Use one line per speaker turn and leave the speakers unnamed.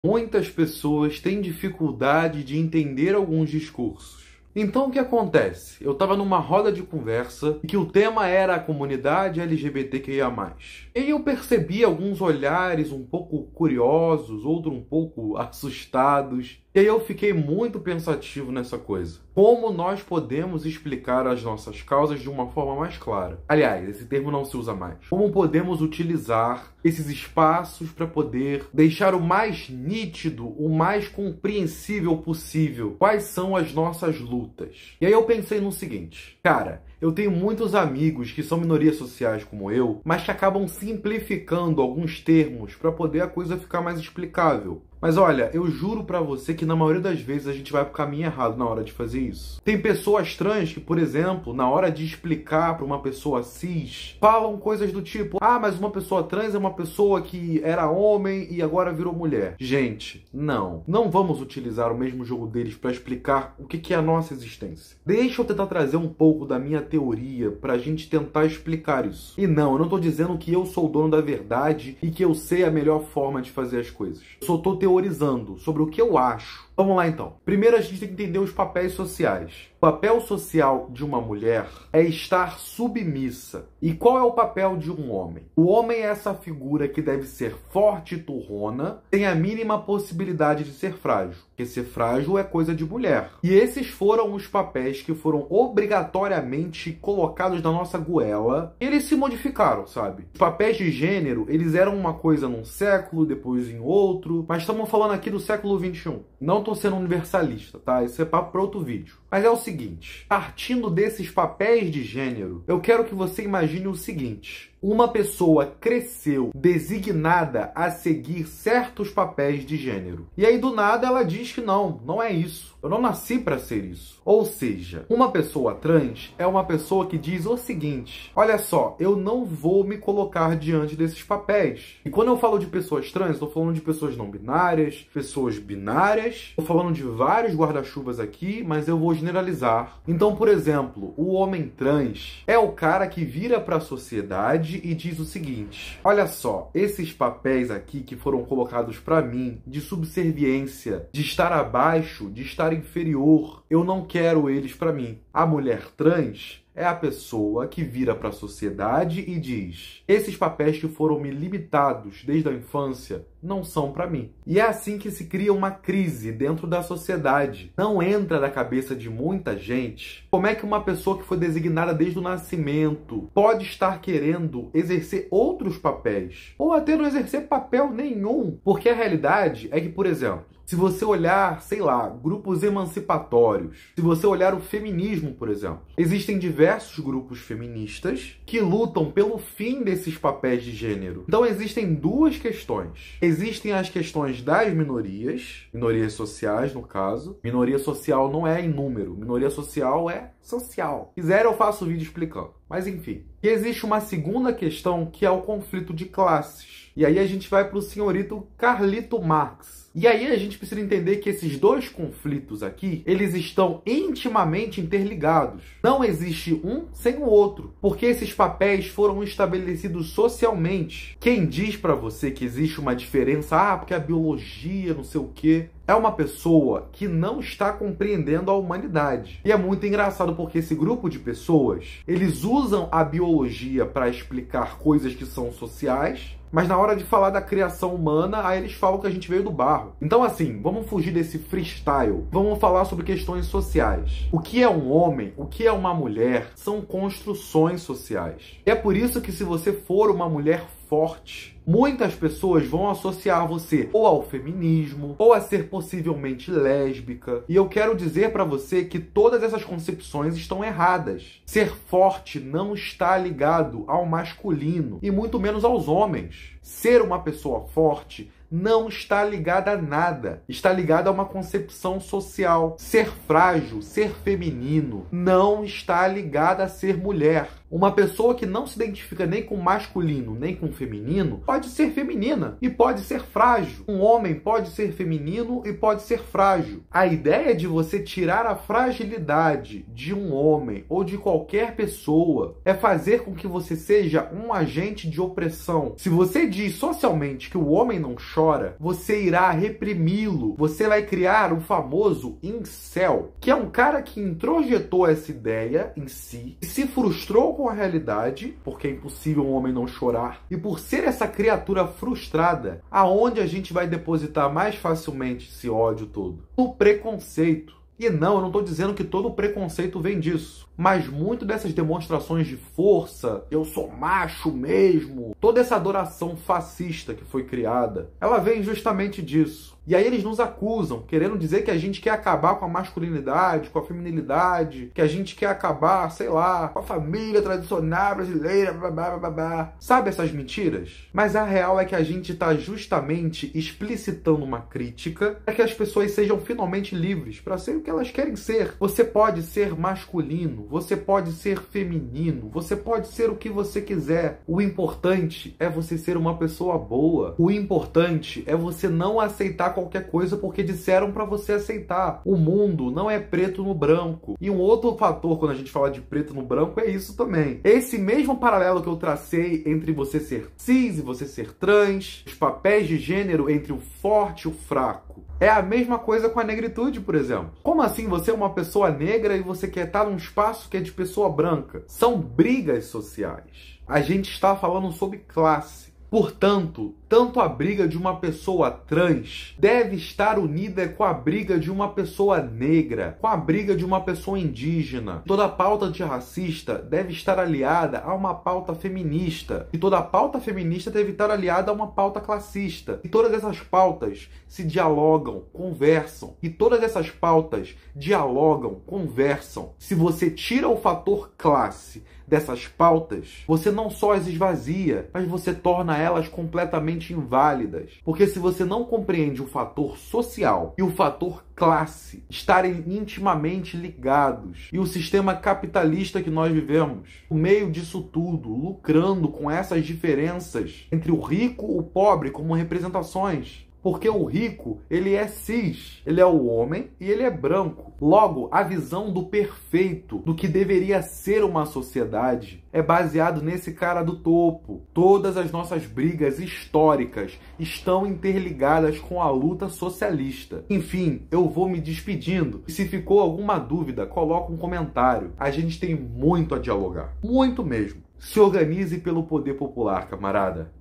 Muitas pessoas têm dificuldade de entender alguns discursos. Então o que acontece? Eu estava numa roda de conversa e que o tema era a comunidade LGBTQIA+. E eu percebi alguns olhares um pouco curiosos, outros um pouco assustados. E aí eu fiquei muito pensativo nessa coisa. Como nós podemos explicar as nossas causas de uma forma mais clara? Aliás, esse termo não se usa mais. Como podemos utilizar esses espaços para poder deixar o mais nítido, o mais compreensível possível quais são as nossas lutas? E aí eu pensei no seguinte, cara, eu tenho muitos amigos que são minorias sociais como eu, mas que acabam simplificando alguns termos para poder a coisa ficar mais explicável. Mas olha, eu juro pra você que na maioria das vezes a gente vai pro caminho errado na hora de fazer isso. Tem pessoas trans que, por exemplo, na hora de explicar pra uma pessoa cis, falam coisas do tipo: ah, mas uma pessoa trans é uma pessoa que era homem e agora virou mulher. Gente, não vamos utilizar o mesmo jogo deles pra explicar o que é a nossa existência. Deixa eu tentar trazer um pouco da minha teoria pra gente tentar explicar isso. E não, eu não tô dizendo que eu sou o dono da verdade e que eu sei a melhor forma de fazer as coisas. Eu só tô teorizando sobre o que eu acho. Vamos lá então. Primeiro a gente tem que entender os papéis sociais. O papel social de uma mulher é estar submissa. E qual é o papel de um homem? O homem é essa figura que deve ser forte e turrona, tem a mínima possibilidade de ser frágil. Porque ser frágil é coisa de mulher. E esses foram os papéis que foram obrigatoriamente colocados na nossa goela. E eles se modificaram, sabe? Os papéis de gênero, eles eram uma coisa num século, depois em outro. Mas estamos falando aqui do século XXI. Não tô sendo universalista, tá? Isso é papo para outro vídeo. Mas é o seguinte, partindo desses papéis de gênero, eu quero que você imagine o seguinte. Uma pessoa cresceu designada a seguir certos papéis de gênero. E aí, do nada, ela diz que não é isso. Eu não nasci para ser isso. Ou seja, uma pessoa trans é uma pessoa que diz o seguinte: olha só, eu não vou me colocar diante desses papéis. E quando eu falo de pessoas trans, estou falando de pessoas não binárias, pessoas binárias. Estou falando de vários guarda-chuvas aqui, mas eu vou generalizar. Então, por exemplo, o homem trans é o cara que vira para a sociedade e diz o seguinte: olha só, esses papéis aqui que foram colocados para mim de subserviência, de estar abaixo, de estar inferior, eu não quero eles para mim. A mulher trans é a pessoa que vira para a sociedade e diz: esses papéis que foram me limitados desde a infância não são para mim. E é assim que se cria uma crise dentro da sociedade. Não entra na cabeça de muita gente como é que uma pessoa que foi designada desde o nascimento pode estar querendo exercer outros papéis, ou até não exercer papel nenhum. Porque a realidade é que, por exemplo, se você olhar, sei lá, grupos emancipatórios, se você olhar o feminismo, por exemplo, existem diversos grupos feministas que lutam pelo fim desses papéis de gênero. Então existem duas questões. Existem as questões das minorias sociais, no caso. Minoria social não é em número, minoria social é social. Se quiser eu faço vídeo explicando. Mas enfim. E existe uma segunda questão que é o conflito de classes. E aí a gente vai para o senhorito Carlito Marx. E aí a gente precisa entender que esses dois conflitos aqui, eles estão intimamente interligados. Não existe um sem o outro, porque esses papéis foram estabelecidos socialmente. Quem diz pra você que existe uma diferença, porque a biologia, não sei o quê, é uma pessoa que não está compreendendo a humanidade. E é muito engraçado porque esse grupo de pessoas, eles usam a biologia para explicar coisas que são sociais, mas na hora de falar da criação humana, aí eles falam que a gente veio do barro. Então assim, vamos fugir desse freestyle. Vamos falar sobre questões sociais. O que é um homem, o que é uma mulher, são construções sociais. E é por isso que se você for uma mulher forte, muitas pessoas vão associar você ou ao feminismo, ou a ser possivelmente lésbica. E eu quero dizer pra você que todas essas concepções estão erradas. Ser forte não está ligado ao masculino, e muito menos aos homens. Ser uma pessoa forte não está ligada a nada. Está ligada a uma concepção social. Ser frágil, ser feminino, não está ligada a ser mulher. Uma pessoa que não se identifica nem com masculino nem com feminino pode ser feminina e pode ser frágil. Um homem pode ser feminino e pode ser frágil. A ideia de você tirar a fragilidade de um homem ou de qualquer pessoa é fazer com que você seja um agente de opressão. Se você diz socialmente que o homem não chora, você irá reprimi-lo. Você vai criar o famoso incel, que é um cara que introjetou essa ideia em si, se frustrou com a realidade, porque é impossível um homem não chorar, e por ser essa criatura frustrada, aonde a gente vai depositar mais facilmente esse ódio todo? No preconceito. E não, eu não estou dizendo que todo preconceito vem disso, mas muito dessas demonstrações de força, eu sou macho mesmo, toda essa adoração fascista que foi criada, ela vem justamente disso. E aí eles nos acusam, querendo dizer que a gente quer acabar com a masculinidade, com a feminilidade, que a gente quer acabar, sei lá, com a família tradicional brasileira, blá, blá, blá, blá. Sabe essas mentiras? Mas a real é que a gente está justamente explicitando uma crítica para que as pessoas sejam finalmente livres para ser o que elas querem ser. Você pode ser masculino, você pode ser feminino, você pode ser o que você quiser. O importante é você ser uma pessoa boa. O importante é você não aceitar qualquer coisa porque disseram para você aceitar. O mundo não é preto no branco. E um outro fator quando a gente fala de preto no branco é isso também. Esse mesmo paralelo que eu tracei entre você ser cis e você ser trans, os papéis de gênero entre o forte e o fraco. É a mesma coisa com a negritude, por exemplo. Como assim você é uma pessoa negra e você quer estar num espaço que é de pessoa branca? São brigas sociais. A gente está falando sobre classe. Portanto, tanto a briga de uma pessoa trans deve estar unida com a briga de uma pessoa negra, com a briga de uma pessoa indígena. Toda pauta antirracista deve estar aliada a uma pauta feminista. E toda pauta feminista deve estar aliada a uma pauta classista. E todas essas pautas se dialogam, conversam. E todas essas pautas dialogam, conversam. Se você tira o fator classe dessas pautas, você não só as esvazia, mas você torna elas completamente inválidas. Porque se você não compreende o fator social e o fator classe estarem intimamente ligados, e o sistema capitalista que nós vivemos, no meio disso tudo, lucrando com essas diferenças entre o rico e o pobre como representações. Porque o rico, ele é cis, ele é o homem e ele é branco. Logo, a visão do perfeito, do que deveria ser uma sociedade, é baseado nesse cara do topo. Todas as nossas brigas históricas estão interligadas com a luta socialista. Enfim, eu vou me despedindo. E se ficou alguma dúvida, coloca um comentário. A gente tem muito a dialogar. Muito mesmo. Se organize pelo poder popular, camarada.